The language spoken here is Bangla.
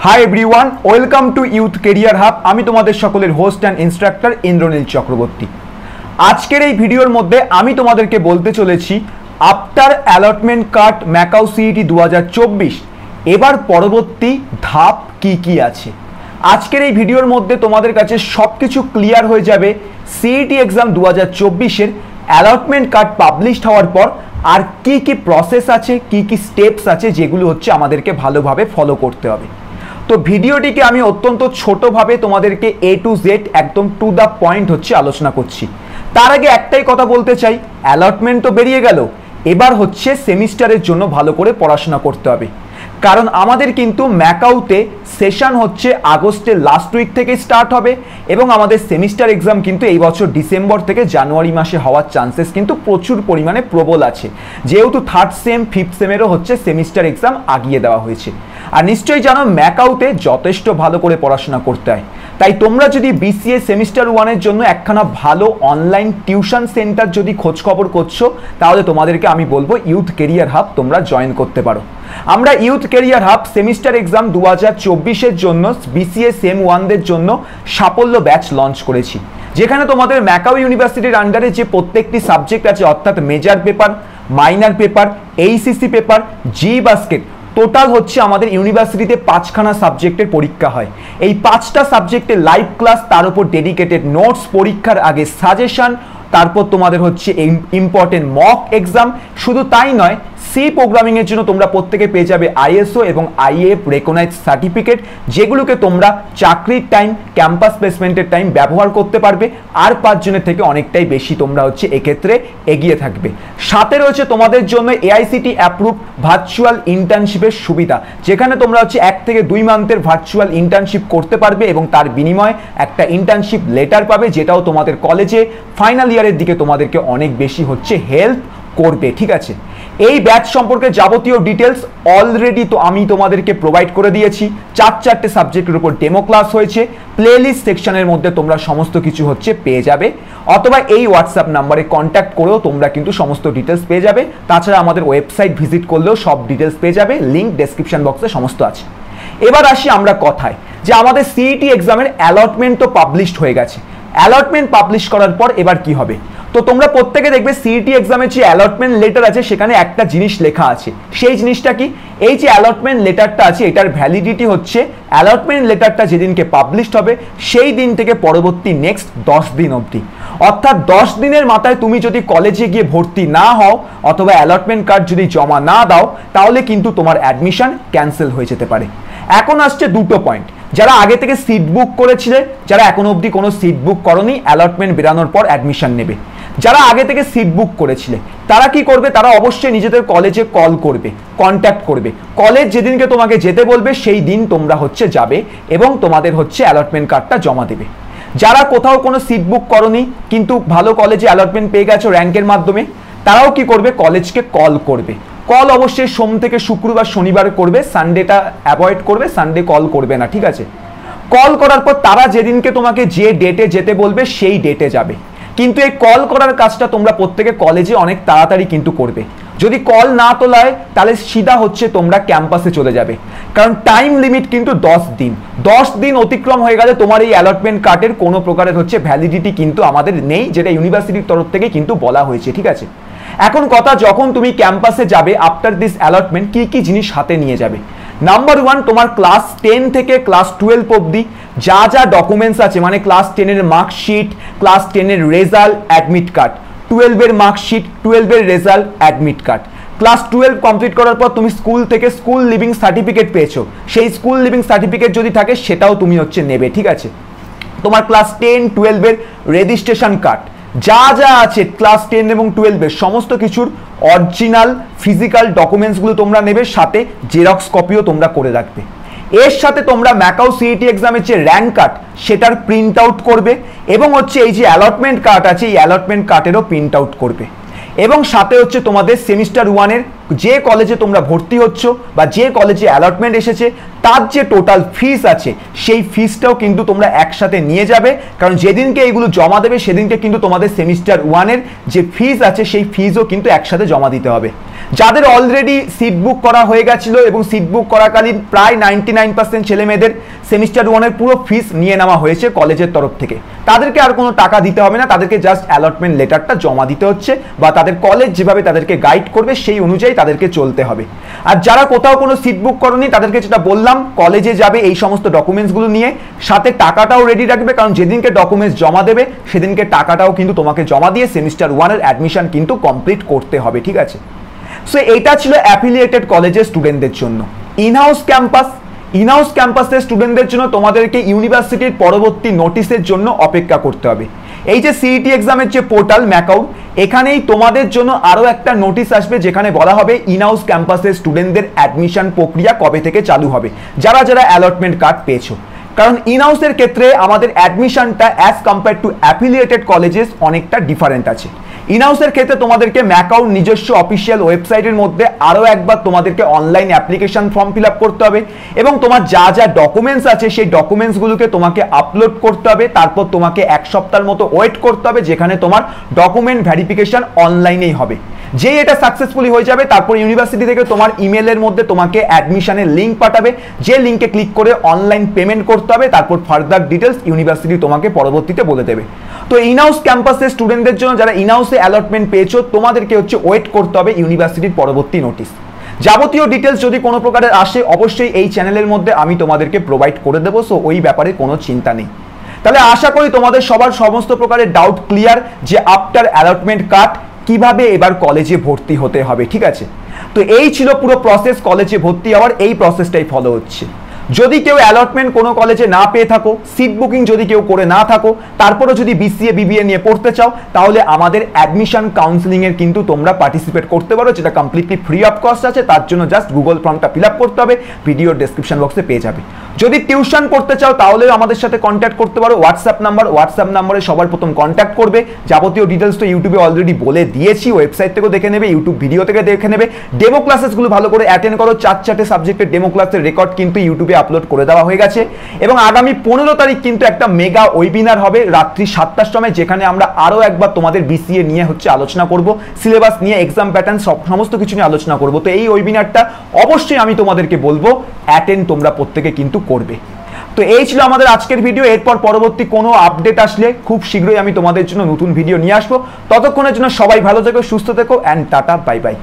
Hi everyone, welcome to youth career hub. আমি তোমাদের সকলের host and instructor Indranil Chakraborty. আজকের এই ভিডিওর মধ্যে আমি তোমাদেরকে বলতে চলেছি আফটার অ্যালটমেন্ট কাট ম্যাকাও সিইটি 2024 এবার পরবর্তী ধাপ কি কি আছে। আজকের এই ভিডিওর মধ্যে তোমাদের কাছে সব কিছু ক্লিয়ার হয়ে যাবে। সিইটি এক্সাম 2024-এর অ্যালটমেন্ট কার্ড পাবলিশড হওয়ার পর আর কি কি প্রসেস আছে, কি কি স্টেপস আছে, যেগুলো হচ্ছে আমাদেরকে ভালোভাবে ফলো করতে হবে। তো ভিডিওটিকে আমি অত্যন্ত ছোটোভাবে তোমাদেরকে A to Z একদম টু দ্য পয়েন্ট হচ্ছে আলোচনা করছি। তার আগে একটাই কথা বলতে চাই, অ্যালটমেন্ট তো বেরিয়ে গেল, এবার হচ্ছে সেমিস্টারের জন্য ভালো করে পড়াশোনা করতে হবে। কারণ আমাদের কিন্তু ম্যাকাউতে সেশন হচ্ছে আগস্টের লাস্ট উইক থেকে স্টার্ট হবে এবং আমাদের সেমিস্টার এক্সাম কিন্তু এই বছর ডিসেম্বর থেকে জানুয়ারি মাসে হওয়ার চান্সেস কিন্তু প্রচুর পরিমাণে প্রবল আছে, যেহেতু থার্ড সেম ফিফথ সেমেরও হচ্ছে সেমিস্টার এক্সাম আগিয়ে দেওয়া হয়েছে। আর নিশ্চয়ই জানো ম্যাকাউতে যথেষ্ট ভালো করে পড়াশোনা করতে হয়। তাই তোমরা যদি বিসিএ সেমিস্টার ওয়ানের জন্য একখানা ভালো অনলাইন টিউশন সেন্টার যদি খোঁজখবর করছো, তাহলে তোমাদেরকে আমি বলবো ইউথ কেরিয়ার হাব তোমরা জয়েন করতে পারো। আমরা youth career hub semester exam 2024-এর জন্য বিসিএ সেম ওয়ানদের জন্য সাফল্য ব্যাচ লঞ্চ করেছি, যেখানে তোমাদের ম্যাকাও ইউনিভার্সিটির আন্ডারে যে প্রত্যেকটি সাবজেক্ট আছে, অর্থাৎ major paper, minor paper, AECC paper, G basket, total হচ্ছে আমাদের ইউনিভার্সিটিতে 5খানা সাবজেক্টের পরীক্ষা হয়। এই 5টা সাবজেক্টের লাইভ ক্লাস, তার উপর ডেডিকেটেড নোটস, পরীক্ষার আগে সাজেশন, তারপর তোমাদের হচ্ছে ইম্পর্টেন্ট মক এক্সাম। শুধু তাই নয়, সি প্রোগ্রামিংয়ের জন্য তোমরা প্রত্যেকে পেয়ে যাবে আইএসও এবং আইএফ রেকগনাইজ সার্টিফিকেট, যেগুলোকে তোমরা চাকরির টাইম, ক্যাম্পাস প্লেসমেন্টের টাইম ব্যবহার করতে পারবে। আর 5 জনের থেকে অনেকটাই বেশি তোমরা হচ্ছে এক্ষেত্রে এগিয়ে থাকবে। সাথে রয়েছে তোমাদের জন্য এআইসিটি অ্যাপ্রুভ ভার্চুয়াল ইন্টার্নশিপের সুবিধা, যেখানে তোমরা হচ্ছে 1 থেকে 2 মান্থের ভার্চুয়াল ইন্টার্নশিপ করতে পারবে এবং তার বিনিময়ে একটা ইন্টার্নশিপ লেটার পাবে, যেটাও তোমাদের কলেজে ফাইনাল ইয়ারের দিকে তোমাদেরকে অনেক বেশি হচ্ছে হেল্প করবে। ঠিক আছে, এই ব্যাচ সম্পর্কে যাবতীয় ডিটেলস অলরেডি তো আমি তোমাদেরকে প্রোভাইড করে দিয়েছি। 4 সাবজেক্টের উপর ডেমো ক্লাস হয়েছে। প্লেলিস্ট সেকশনের মধ্যে তোমরা সমস্ত কিছু হচ্ছে পেয়ে যাবে, অথবা এই হোয়াটসঅ্যাপ নাম্বারে কন্ট্যাক্ট করেও তোমরা কিন্তু সমস্ত ডিটেলস পেয়ে যাবে। তাছাড়া আমাদের ওয়েবসাইট ভিজিট করলেও সব ডিটেলস পেয়ে যাবে, লিঙ্ক ডেসক্রিপশন বক্সে সমস্ত আছে। এবার আসি আমরা কথায়, যে আমাদের সিইটি এক্সামের অ্যালটমেন্ট তো পাবলিশড হয়ে গেছে। অ্যালটমেন্ট পাবলিশ করার পর এবার কি হবে? তো তোমরা প্রত্যেকে দেখবে সিইটি এক্সামের যে অ্যালটমেন্ট লেটার আছে সেখানে একটা জিনিস লেখা আছে। সেই জিনিসটা কি? এই যে অ্যালটমেন্ট লেটারটা আছে, এটার ভ্যালিডিটি হচ্ছে অ্যালটমেন্ট লেটারটা যেদিনকে পাবলিশড হবে সেই দিন থেকে পরবর্তী নেক্সট 10 দিন অবধি। অর্থাৎ 10 দিনের মাথায় তুমি যদি কলেজে গিয়ে ভর্তি না হও অথবা অ্যালটমেন্ট কার্ড যদি জমা না দাও, তাহলে কিন্তু তোমার অ্যাডমিশন ক্যান্সেল হয়ে যেতে পারে। এখন আসছে দুটো পয়েন্ট। যারা আগে থেকে সিট বুক করেছিলে, যারা এখনো অবধি কোনো সিট বুক করনি, অ্যালটমেন্ট বেরানোর পর অ্যাডমিশন নেবে। যারা আগে থেকে সিট বুক করেছিলে তারা কি করবে? তারা অবশ্যই নিজেদের কলেজে কল করবে, কন্ট্যাক্ট করবে। কলেজ যেদিনকে তোমাকে যেতে বলবে সেই দিন তোমরা হচ্ছে যাবে এবং তোমাদের হচ্ছে অ্যালটমেন্ট কার্ডটা জমা দেবে। যারা কোথাও কোনো সিট বুক করনি কিন্তু ভালো কলেজে অ্যালটমেন্ট পেয়ে গেছো র্যাঙ্কের মাধ্যমে, তারাও কি করবে? কলেজকে কল করবে। কল অবশ্যই সোম থেকে শুক্রবার শনিবার করবে, সানডেটা অ্যাভয়েড করবে, সানডে কল করবে না। ঠিক আছে, কল করার পর তারা যেদিনকে তোমাকে যে ডেটে যেতে বলবে সেই ডেটে যাবে। কিন্তু এই কল করার কাজটা তোমরা প্রত্যেকে কলেজে অনেক তাড়াতাড়ি কিন্তু করবে। যদি কল না তোলায় তাহলে সিধা হচ্ছে তোমরা ক্যাম্পাসে চলে যাবে, কারণ টাইম লিমিট কিন্তু 10 দিন। 10 দিন অতিক্রম হয়ে গেলে তোমার এই অ্যালটমেন্ট কার্ডের কোনো প্রকারের হচ্ছে ভ্যালিডিটি কিন্তু আমাদের নেই, যেটা ইউনিভার্সিটির তরফ থেকে কিন্তু বলা হয়েছে। ঠিক আছে, এখন কথা, যখন তুমি ক্যাম্পাসে যাবে আফটার দিস অ্যালটমেন্ট কি কি জিনিস হাতে নিয়ে যাবে? নাম্বার 1, তোমার ক্লাস 10 থেকে ক্লাস 12 অবধি যা যা ডকুমেন্টস আছে, মানে ক্লাস 10-এর মার্কশিট, ক্লাস 10-এর রেজাল্ট, অ্যাডমিট কার্ড, 12-এর মার্কশিট, 12-এর result, admit card. Class 12 complete করার পর তুমি স্কুল থেকে স্কুল লিভিং সার্টিফিকেট পেয়েছো, সেই স্কুল লিভিং সার্টিফিকেট যদি থাকে সেটাও তুমি হচ্ছে নেবে। ঠিক আছে, তোমার ক্লাস 10, 12-এর রেজিস্ট্রেশন কার্ড, যা যা আছে ক্লাস 10 এবং 12-এর সমস্ত কিছুর অরিজিনাল ফিজিক্যাল ডকুমেন্টসগুলো তোমরা নেবে, সাথে জেরক্স কপিও তোমরা করে রাখবে। এর সাথে তোমরা ম্যাকাও সিইটি এক্সামের যে র্যাঙ্ক কার্ড সেটার প্রিন্ট আউট করবে এবং হচ্ছে এই যে অ্যালটমেন্ট কার্ড আছে এই অ্যালটমেন্ট কার্ডেরও প্রিন্ট আউট করবে। এবং সাথে হচ্ছে তোমাদের সেমিস্টার ওয়ানের যে কলেজে তোমরা ভর্তি হচ্ছ বা যে কলেজে অ্যালটমেন্ট এসেছে তার যে টোটাল ফিস আছে সেই ফিসটাও কিন্তু তোমরা একসাথে নিয়ে যাবে, কারণ যেদিনকে এইগুলো জমা দেবে সেদিনকে কিন্তু তোমাদের সেমিস্টার 1-এর যে ফিস আছে সেই ফিসও কিন্তু একসাথে জমা দিতে হবে। যাদের অলরেডি সিট বুক করা হয়ে গেছিলো এবং সিট বুক করাকালীন প্রায় 99% ছেলে মেয়েদের সেমিস্টার 1-এর পুরো ফিস নিয়ে নেওয়া হয়েছে কলেজের তরফ থেকে, তাদেরকে আর কোনো টাকা দিতে হবে না, তাদেরকে জাস্ট অ্যালটমেন্ট লেটারটা জমা দিতে হচ্ছে, বা তাদের কলেজ যেভাবে তাদেরকে গাইড করবে সেই অনুযায়ী তাদেরকে চলতে হবে। আর যারা কোথাও কোনো সিট বুক করনি তাদেরকে যেটা বললাম, কলেজে যাবে এই সমস্ত ডকুমেন্টসগুলো নিয়ে, সাথে টাকাটাও রেডি রাখবে, কারণ যেদিনকে ডকুমেন্টস জমা দেবে সেদিনকে টাকাটাও কিন্তু তোমাকে জমা দিয়ে সেমিস্টার 1-এর অ্যাডমিশন কিন্তু কমপ্লিট করতে হবে, ঠিক আছে? সো এটা ছিল অ্যাফিলিয়েটেড কলেজের স্টুডেন্টদের জন্য। ইনহাউস ক্যাম্পাসের স্টুডেন্টদের জন্য তোমাদেরকে ইউনিভার্সিটির পরবর্তী নোটিশের জন্য অপেক্ষা করতে হবে। এই যে সিইটি এক্সামের যে পোর্টাল ম্যাকআউট, এখানেই তোমাদের জন্য আরও একটা নোটিশ আসবে যেখানে বলা হবে ইনহাউস ক্যাম্পাসের স্টুডেন্টদের অ্যাডমিশন প্রক্রিয়া কবে থেকে চালু হবে, যারা যারা অ্যালটমেন্ট কার্ড পেয়েছো। কারণ ইনহাউসের ক্ষেত্রে আমাদের অ্যাডমিশনটা as compare to affiliated colleges অনেকটা ডিফারেন্ট আছে। ইনহাউসের ক্ষেত্রে তোমাদেরকে ম্যাকআউট নিজস্ব অফিসিয়াল ওয়েবসাইটের মধ্যে আরও একবার তোমাদেরকে online application form fill up করতে হবে, এবং তোমার যা যা ডকুমেন্টস আছে সেই ডকুমেন্টসগুলোকে তোমাকে আপলোড করতে হবে, তারপর তোমাকে 1 সপ্তাহের মতো ওয়েট করতে হবে, যেখানে তোমার ডকুমেন্ট ভেরিফিকেশন অনলাইনেই হবে। যেই এটা সাকসেসফুলি হয়ে যাবে তারপর ইউনিভার্সিটি থেকে তোমার ইমেলের মধ্যে তোমাকে অ্যাডমিশনের লিঙ্ক পাঠাবে, যে লিঙ্কে ক্লিক করে অনলাইন পেমেন্ট করতে হবে, তারপর ফার্দার ডিটেলস ইউনিভার্সিটি তোমাকে পরবর্তীতে বলে দেবে। তো ইনহাউস ক্যাম্পাসের স্টুডেন্টদের জন্য যারা ইনহাউসে অ্যালটমেন্ট পেয়েছো তোমাদেরকে হচ্ছে ওয়েট করতে হবে ইউনিভার্সিটির পরবর্তী নোটিশ। যাবতীয় ডিটেলস যদি কোনো প্রকারের আসে অবশ্যই এই চ্যানেলের মধ্যে আমি তোমাদেরকে প্রোভাইড করে দেবো, সো ওই ব্যাপারে কোনো চিন্তা নেই। তাহলে আশা করি তোমাদের সবার সমস্ত প্রকারের ডাউট ক্লিয়ার যে আফটার অ্যালটমেন্ট কাট কিভাবে এবার কলেজে ভর্তি হতে হবে, ঠিক আছে? তো এই ছিল পুরো প্রসেস, কলেজে ভর্তি হওয়ার এই প্রসেসটাই ফলো হচ্ছে। যদি কেউ অ্যালটমেন্ট কোনো কলেজে না পেয়ে থাকো, সিট বুকিং যদি কেউ করে না থাকো, তারপরে যদি বিসিএ বিবিএ নিয়ে পড়তে চাও, তাহলে আমাদের অ্যাডমিশন কাউন্সিলিংয়ের কিন্তু তোমরা পার্টিসিপেট করতে পারো, যেটা কমপ্লিটলি ফ্রি অফ কস্ট আছে। তার জন্য জাস্ট গুগল ফর্মটা ফিল আপ করতে হবে, ভিডিওর ডেসক্রিপশন বক্সে পেয়ে যাবে। যদি টিউশন পড়তে চাও তাহলে আমাদের সাথে কন্ট্যাক্ট করতে পারো, হোয়াটসঅ্যাপ নাম্বারে সবার প্রথম কন্ট্যাক্ট করবে। যাবতীয় ডিটেলস তো ইউটিউবে অলরেডি বলে দিয়েছি, ওয়েবসাইট থেকেও দেখে নেবে, ইউটিউব ভিডিও থেকে দেখে নেবে। ডেমো ক্লাসেসগুলো ভালো করে অ্যাটেন্ড করো, 4 সাবজেক্টের ডেমো ক্লাসের রেকর্ড কিন্তু ইউটিউবে আপলোড করে দেওয়া হয়ে গেছে। এবং আগামী 15 তারিখ কিন্তু একটা মেগা ওয়েবিনার হবে রাত্রি 7টার সময়, যেখানে আমরা আরও একবার তোমাদের বিসিএ নিয়ে হচ্ছে আলোচনা করব, সিলেবাস নিয়ে, এক্সাম প্যাটার্ন সমস্ত কিছু নিয়ে আলোচনা করব। তো এই ওয়েবিনারটা অবশ্যই আমি তোমাদেরকে বলবো অ্যাটেন্ড তোমরা প্রত্যেকে কিন্তু করবে। তো এই ছিল আমাদের আজকের ভিডিও। এরপর পরবর্তী কোনো আপডেট আসলে খুব শীঘ্রই আমি তোমাদের জন্য নতুন ভিডিও নিয়ে আসবো। ততক্ষণের জন্য সবাই ভালো থেকো, সুস্থ থেকো, অ্যান্ড টাটা, বাই বাই।